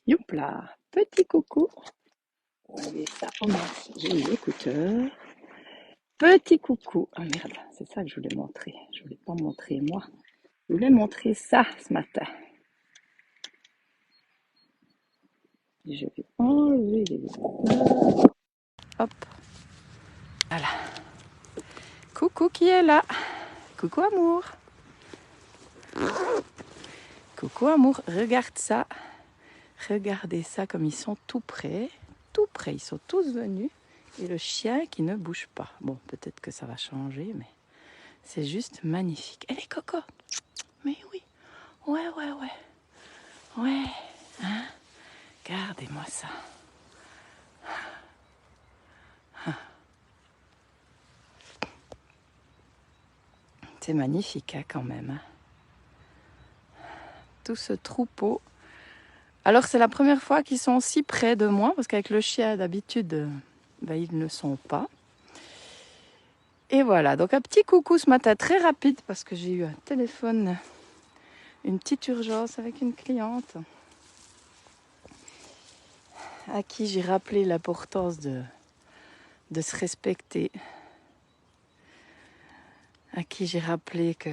Youpla, petit coucou. On va enlever ça au max. J'ai les écouteurs. Petit coucou. Ah merde, c'est ça que je voulais montrer. Je voulais pas montrer moi. Je voulais montrer ça ce matin. Je vais enlever les écouteurs. Hop. Voilà. Coucou qui est là. Coucou amour. Coucou amour. Regarde ça. Regardez ça comme ils sont tout près. Tout près. Ils sont tous venus. Et le chien qui ne bouge pas. Bon, peut-être que ça va changer, mais c'est juste magnifique. Elle est coco. Mais oui. Ouais. Ouais. Hein? Regardez-moi ça. C'est magnifique hein, quand même. Hein? Tout ce troupeau. Alors c'est la première fois qu'ils sont si près de moi, parce qu'avec le chien d'habitude, ils ne sont pas. Et voilà, donc un petit coucou ce matin très rapide, parce que j'ai eu un téléphone, une petite urgence avec une cliente, à qui j'ai rappelé l'importance de se respecter, à qui j'ai rappelé que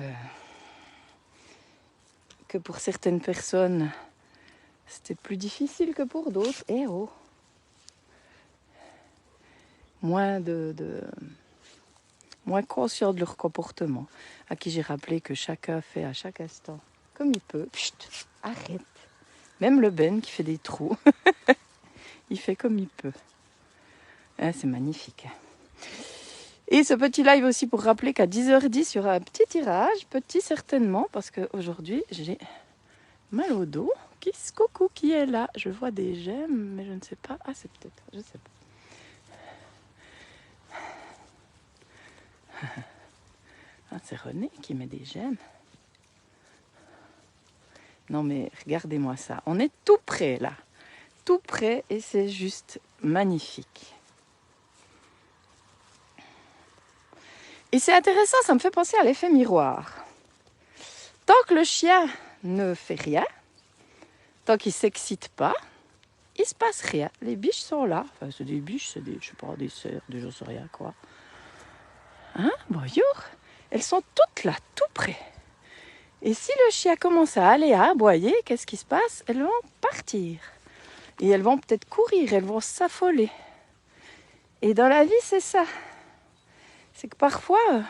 pour certaines personnes, c'était plus difficile que pour d'autres. Et oh, moins conscient de leur comportement. À qui j'ai rappelé que chacun fait à chaque instant comme il peut. Chut, arrête. Même le Ben qui fait des trous, il fait comme il peut. Ah, c'est magnifique. Et ce petit live aussi pour rappeler qu'à 10h10, il y aura un petit tirage. Petit certainement, parce qu'aujourd'hui, j'ai mal au dos. Coucou qui est là. Je vois des gemmes, mais je ne sais pas. Ah, c'est peut-être, je sais pas. Ah, c'est René qui met des gemmes. Non mais regardez-moi ça. On est tout près là. Tout près et c'est juste magnifique. Et c'est intéressant, ça me fait penser à l'effet miroir. Tant que le chien ne fait rien, tant qu'il ne s'excite pas, il ne se passe rien. Les biches sont là. Enfin, c'est des biches, c'est des, je sais pas, des cerfs, des j'en sais rien quoi. Hein, bonjour. Elles sont toutes là, tout près. Et si le chien commence à aller à aboyer, qu'est-ce qui se passe? Elles vont partir. Et elles vont peut-être courir, elles vont s'affoler. Et dans la vie, c'est ça. C'est que parfois,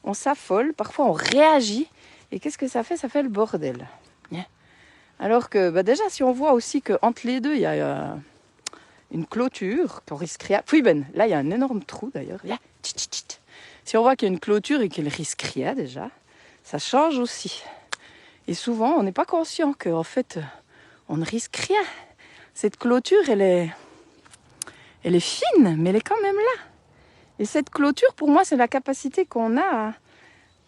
on s'affole, parfois on réagit. Et qu'est-ce que ça fait? Ça fait le bordel. Alors que déjà, si on voit aussi qu'entre les deux, il y a une clôture, qu'on risque rien. Puis Ben, là, il y a un énorme trou d'ailleurs. Là, si on voit qu'il y a une clôture et qu'elle risque rien déjà, ça change aussi. Et souvent, on n'est pas conscient qu'en fait, on ne risque rien. Cette clôture, elle est fine, mais elle est quand même là. Et cette clôture, pour moi, c'est la capacité qu'on a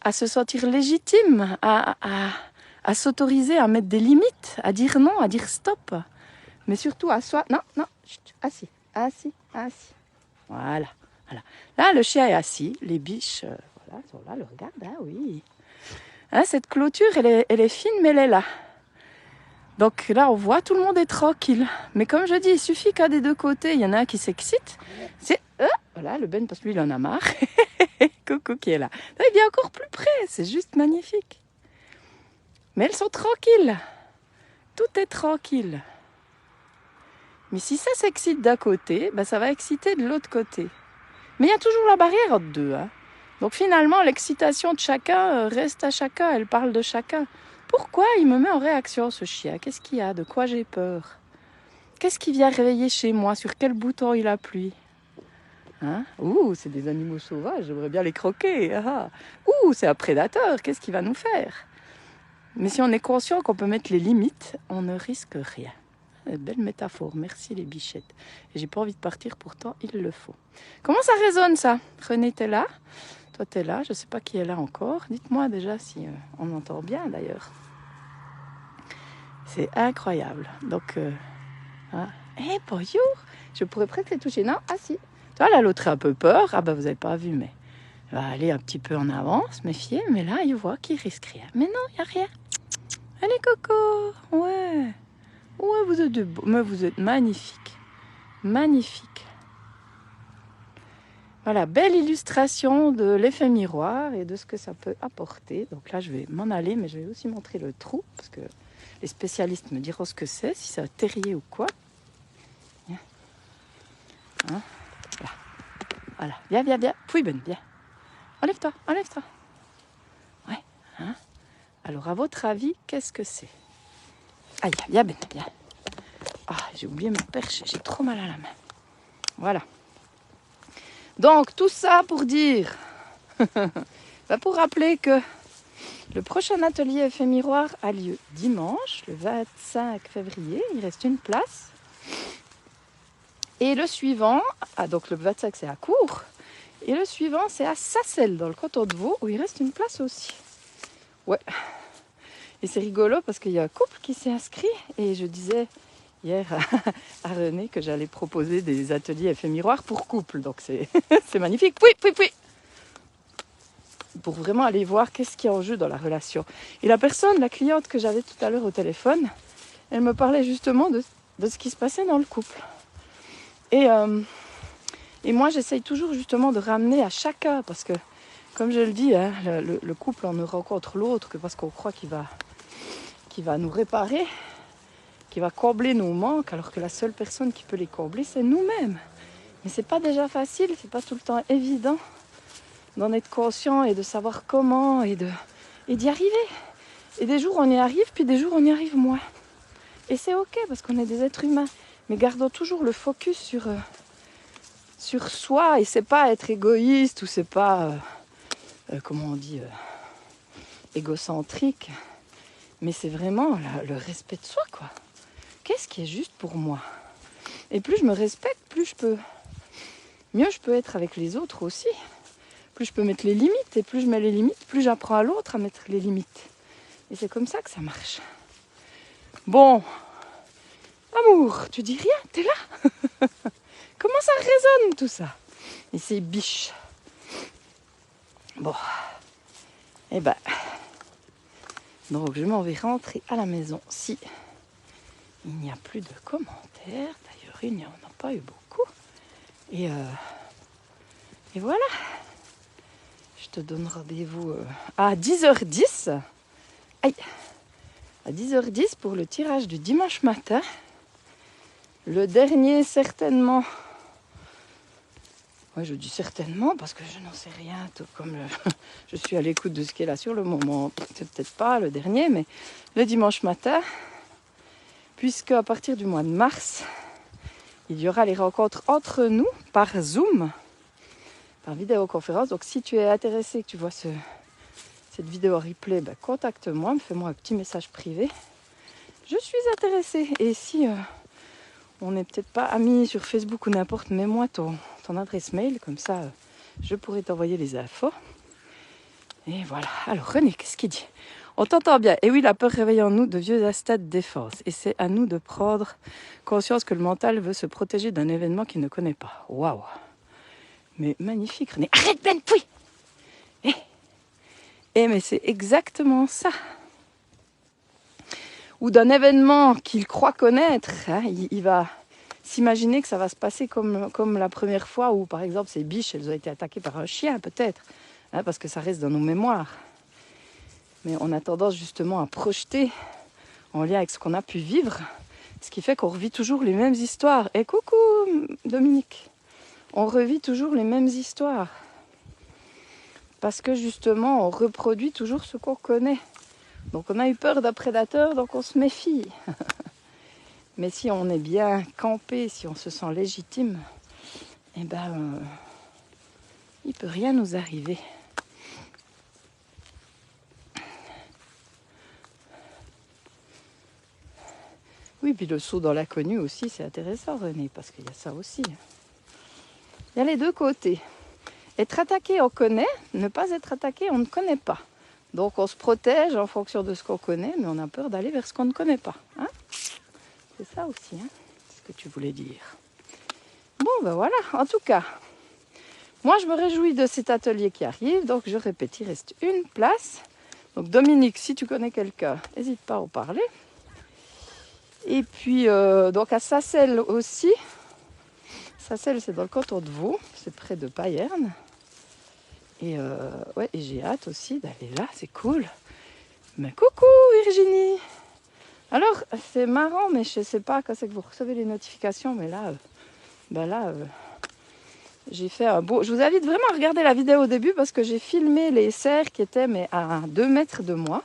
à se sentir légitime, à s'autoriser à mettre des limites, à dire non, à dire stop. Mais surtout à soi. Non, chut, assis. Voilà. Là, le chien est assis, les biches, voilà, sont là, le regardent, ah oui. Hein, cette clôture, elle est fine, mais elle est là. Donc là, on voit, tout le monde est tranquille. Mais comme je dis, il suffit qu'à des deux côtés, il y en a un qui s'excite. C'est... voilà, le Ben, parce que lui, il en a marre. Coucou qui est là. Là, il vient encore plus près. C'est juste magnifique. Mais elles sont tranquilles. Tout est tranquille. Mais si ça s'excite d'un côté, ça va exciter de l'autre côté. Mais il y a toujours la barrière entre deux. Hein. Donc finalement, l'excitation de chacun reste à chacun. Elle parle de chacun. Pourquoi il me met en réaction, ce chien? Qu'est-ce qu'il y a? De quoi j'ai peur? Qu'est-ce qui vient réveiller chez moi? Sur quel bouton il appuie? Hein? Ouh, c'est des animaux sauvages, j'aimerais bien les croquer. Ah. Ouh, c'est un prédateur, qu'est-ce qu'il va nous faire? Mais si on est conscient qu'on peut mettre les limites, on ne risque rien. Belle métaphore, merci les bichettes. Et j'ai pas envie de partir, pourtant il le faut. Comment ça résonne ça? René, t'es là? Toi t'es là, je sais pas qui est là encore. Dites-moi déjà si on entend bien d'ailleurs. C'est incroyable. Donc, bonjour. Je pourrais presque les toucher. Non, si. Toi, là, l'autre a un peu peur. Ah vous n'avez pas vu, mais elle va aller un petit peu en avance, méfier. Mais là, il voit qu'il risque rien. Mais non, il n'y a rien. Allez, coco. Ouais, vous vous êtes beau, mais vous êtes magnifique. Magnifique. Voilà, belle illustration de l'effet miroir et de ce que ça peut apporter. Donc là, je vais m'en aller, mais je vais aussi montrer le trou, parce que les spécialistes me diront ce que c'est, si c'est un terrier ou quoi. Hein, voilà. Voilà, viens, viens, viens. Puis ben, viens. Enlève-toi, enlève-toi. Ouais. Hein. Alors, à votre avis, qu'est-ce que c'est? Aïe, viens, Ben, viens. Ah, j'ai oublié ma perche, j'ai trop mal à la main. Voilà. Donc, tout ça pour dire, pour rappeler que le prochain atelier effet miroir a lieu dimanche, le 25 février. Il reste une place. Et le suivant, donc le 25 c'est à Cours. Et le suivant c'est à Sassel, dans le canton de Vaud, où il reste une place aussi. Ouais. Et c'est rigolo parce qu'il y a un couple qui s'est inscrit. Et je disais hier à René que j'allais proposer des ateliers effet miroir pour couple. Donc c'est magnifique. Oui. Pour vraiment aller voir qu'est-ce qui est en jeu dans la relation. Et la cliente que j'avais tout à l'heure au téléphone, elle me parlait justement de ce qui se passait dans le couple. Et moi, j'essaye toujours justement de ramener à chacun, parce que, comme je le dis, hein, le couple, on ne rencontre l'autre que parce qu'on croit qu'il va nous réparer, qu'il va combler nos manques, alors que la seule personne qui peut les combler, c'est nous-mêmes. Mais c'est pas déjà facile, c'est pas tout le temps évident d'en être conscient et de savoir comment et d'y arriver. Et des jours on y arrive, puis des jours on y arrive moins. Et c'est ok parce qu'on est des êtres humains. Mais gardons toujours le focus sur soi. Et c'est pas être égoïste ou c'est pas, comment on dit, égocentrique. Mais c'est vraiment le respect de soi, quoi. Qu'est-ce qui est juste pour moi? Et plus je me respecte, mieux je peux être avec les autres aussi. Plus je peux mettre les limites. Et plus je mets les limites, plus j'apprends à l'autre à mettre les limites. Et c'est comme ça que ça marche. Bon, amour, tu dis rien, t'es là? Comment ça résonne tout ça? Et c'est biche. Bon, et ben, donc je m'en vais rentrer à la maison si il n'y a plus de commentaires. D'ailleurs, il n'y en a pas eu beaucoup. Et voilà. Je te donne rendez-vous à 10h10. Aïe. À 10h10 pour le tirage du dimanche matin. Le dernier, certainement. Oui, je dis certainement parce que je n'en sais rien. Tout comme je suis à l'écoute de ce qui est là sur le moment. C'est peut-être pas le dernier, mais le dimanche matin. Puisque à partir du mois de mars, il y aura les rencontres entre nous par Zoom, par vidéoconférence. Donc si tu es intéressé, que tu vois cette vidéo replay, contacte-moi, fais-moi un petit message privé. Je suis intéressée. Et si on n'est peut-être pas amis sur Facebook ou n'importe, mets-moi ton adresse mail, comme ça je pourrai t'envoyer les infos. Et voilà. Alors René, qu'est-ce qu'il dit? On t'entend bien. Et oui, la peur réveille en nous de vieux instincts de défense. Et c'est à nous de prendre conscience que le mental veut se protéger d'un événement qu'il ne connaît pas. Waouh! Mais magnifique, René. Arrête, Ben, puis! Mais c'est exactement ça. Ou d'un événement qu'il croit connaître. Hein, il va s'imaginer que ça va se passer comme la première fois où, par exemple, ces biches, elles ont été attaquées par un chien, peut-être. Hein, parce que ça reste dans nos mémoires. Mais on a tendance justement à projeter en lien avec ce qu'on a pu vivre. Ce qui fait qu'on revit toujours les mêmes histoires. Et coucou Dominique. On revit toujours les mêmes histoires. Parce que justement, on reproduit toujours ce qu'on connaît. Donc on a eu peur d'un prédateur, donc on se méfie. Mais si on est bien campé, si on se sent légitime, il peut rien nous arriver. Oui, puis le saut dans l'inconnu aussi, c'est intéressant, René, parce qu'il y a ça aussi. Il y a les deux côtés. Être attaqué, on connaît. Ne pas être attaqué, on ne connaît pas. Donc on se protège en fonction de ce qu'on connaît, mais on a peur d'aller vers ce qu'on ne connaît pas. Hein, c'est ça aussi, hein, ce que tu voulais dire. Bon, voilà, en tout cas, moi je me réjouis de cet atelier qui arrive. Donc je répète, il reste une place. Donc Dominique, si tu connais quelqu'un, n'hésite pas à en parler. Et puis, donc à Sassel aussi. Sassel, c'est dans le canton de Vaud, c'est près de Payerne. Et ouais, et j'ai hâte aussi d'aller là, c'est cool. Mais coucou Virginie! Alors, c'est marrant, mais je sais pas quand c'est que vous recevez les notifications, mais là, j'ai fait un beau... Je vous invite vraiment à regarder la vidéo au début parce que j'ai filmé les cerfs qui étaient mais à 2 mètres de moi.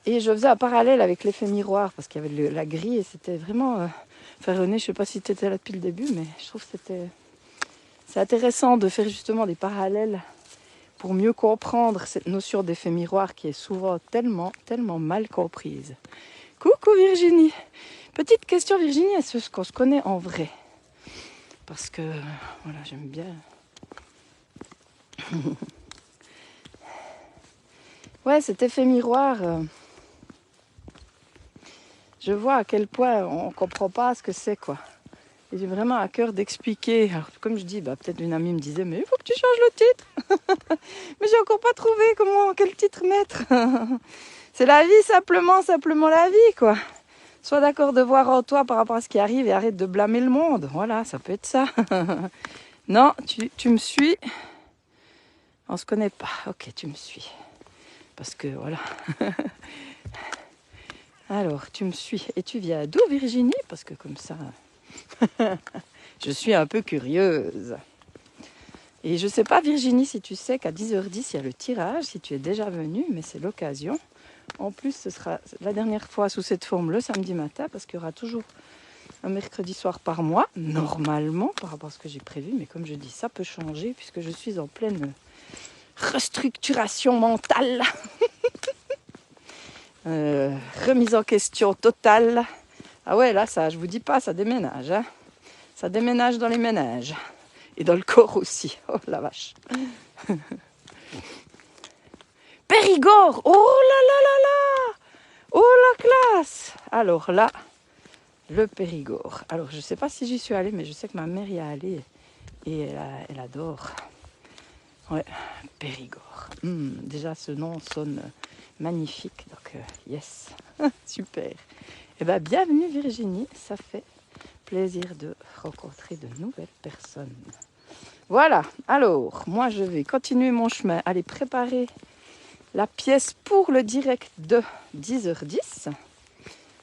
Et je faisais un parallèle avec l'effet miroir parce qu'il y avait la grille et c'était vraiment... Enfin René, je sais pas si tu étais là depuis le début, mais je trouve que c'est intéressant de faire justement des parallèles pour mieux comprendre cette notion d'effet miroir qui est souvent tellement mal comprise. Coucou Virginie! Petite question Virginie, est-ce qu'on se connaît en vrai? Parce que, voilà, j'aime bien. Ouais, cet effet miroir, je vois à quel point on ne comprend pas ce que c'est, quoi. Et j'ai vraiment à cœur d'expliquer. Alors, comme je dis, peut-être une amie me disait, mais il faut que tu changes le titre. Mais j'ai encore pas trouvé quel titre mettre. C'est la vie, simplement la vie, quoi. Sois d'accord de voir en toi par rapport à ce qui arrive et arrête de blâmer le monde. Voilà, ça peut être ça. Non, tu me suis. On se connaît pas. Ok, tu me suis. Parce que voilà. Alors, tu me suis. Et tu viens d'où, Virginie? Parce que comme ça, je suis un peu curieuse. Et je sais pas, Virginie, si tu sais qu'à 10h10, il y a le tirage, si tu es déjà venue, mais c'est l'occasion. En plus, ce sera la dernière fois sous cette forme le samedi matin, parce qu'il y aura toujours un mercredi soir par mois, normalement, par rapport à ce que j'ai prévu. Mais comme je dis, ça peut changer, puisque je suis en pleine restructuration mentale. Remise en question totale. Ah ouais, là, ça, je vous dis pas, ça déménage. Hein. Ça déménage dans les ménages. Et dans le corps aussi. Oh la vache. Périgord! Oh là là là là! Oh la classe! Alors là, le Périgord. Alors je sais pas si j'y suis allée, mais je sais que ma mère y est allée et elle adore. Ouais, Périgord. Déjà ce nom sonne magnifique, donc yes, super. Et bien bienvenue Virginie, ça fait plaisir de rencontrer de nouvelles personnes. Voilà, alors moi je vais continuer mon chemin, aller préparer la pièce pour le direct de 10h10.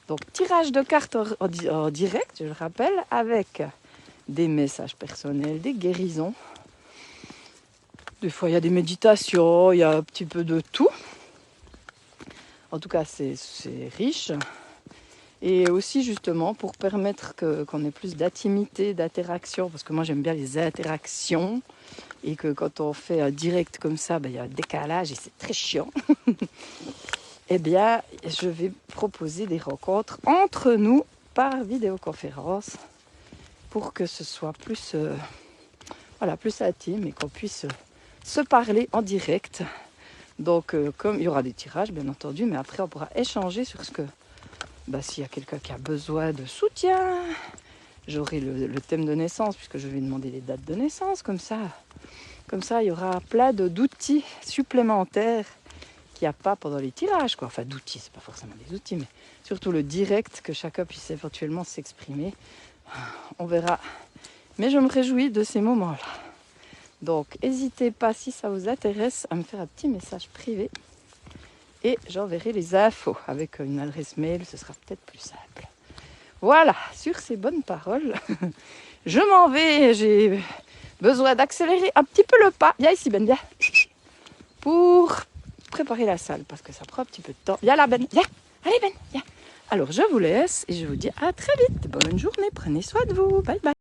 Donc tirage de cartes en direct, je le rappelle, avec des messages personnels, des guérisons. Des fois il y a des méditations, il y a un petit peu de tout. En tout cas c'est riche. Et aussi justement pour permettre qu'on ait plus d'intimité, d'interaction, parce que moi j'aime bien les interactions, et que quand on fait un direct comme ça, il y a un décalage et c'est très chiant. Eh bien, je vais proposer des rencontres entre nous par vidéoconférence pour que ce soit plus, plus intime et qu'on puisse se parler en direct. Donc, comme il y aura des tirages, bien entendu, mais après on pourra échanger sur ce que... s'il y a quelqu'un qui a besoin de soutien, j'aurai le thème de naissance, puisque je vais demander les dates de naissance, comme ça il y aura plein d'outils supplémentaires qu'il n'y a pas pendant les tirages, quoi. Enfin d'outils, c'est pas forcément des outils, mais surtout le direct, que chacun puisse éventuellement s'exprimer. On verra. Mais je me réjouis de ces moments-là. Donc n'hésitez pas, si ça vous intéresse, à me faire un petit message privé. Et j'enverrai les infos avec une adresse mail, ce sera peut-être plus simple. Voilà, sur ces bonnes paroles, je m'en vais. J'ai besoin d'accélérer un petit peu le pas. Viens ici, Ben, viens. Pour préparer la salle, parce que ça prend un petit peu de temps. Viens là, Ben, viens. Allez, Ben, viens. Alors, je vous laisse et je vous dis à très vite. Bonne journée, prenez soin de vous. Bye, bye.